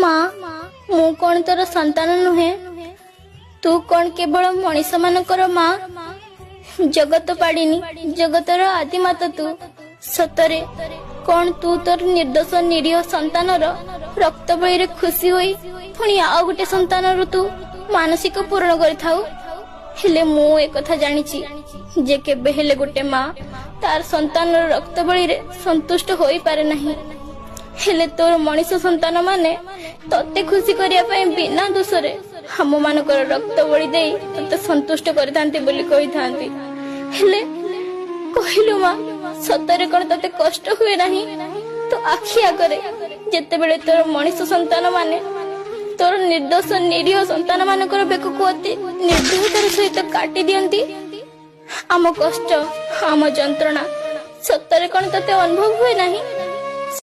माँ मु कौन तोर संतान नुहे तू कौन केवल मनीष मानकर माँ जगत पाड़िनी जगतर आदिमाता तू सतरे कौन तू तोर निर्दोष निरीह संतान रक्त बळी खुशी होई पुणी आउ गोटे संतान तू मानसिक पूर्ण करिथाउ हेले मु एक कथा जानिछि जे केबे हेले गोटे माँ तार संतान रक्त बळी संतुष्ट होई पारे नहीं हेले तोर मनीष संतान माने तते खुशी करिया पई बिना दोषरे हम मानकर रक्त बळी देई तते संतुष्ट करिथांती बोली कहिथांती हेले कहिलु माँ सतरे कोन तते कष्ट हुए नहीं तो आखि आगरे जेते बेले तोर मनीष संतान माने तोर निर्दोष निरीह संतान मानकर बेक को अति निर्दयतार सहित काटी दियंती आम कष्ट आम जंत्रणा सतरे कोन तते अनुभव हुए नहीं।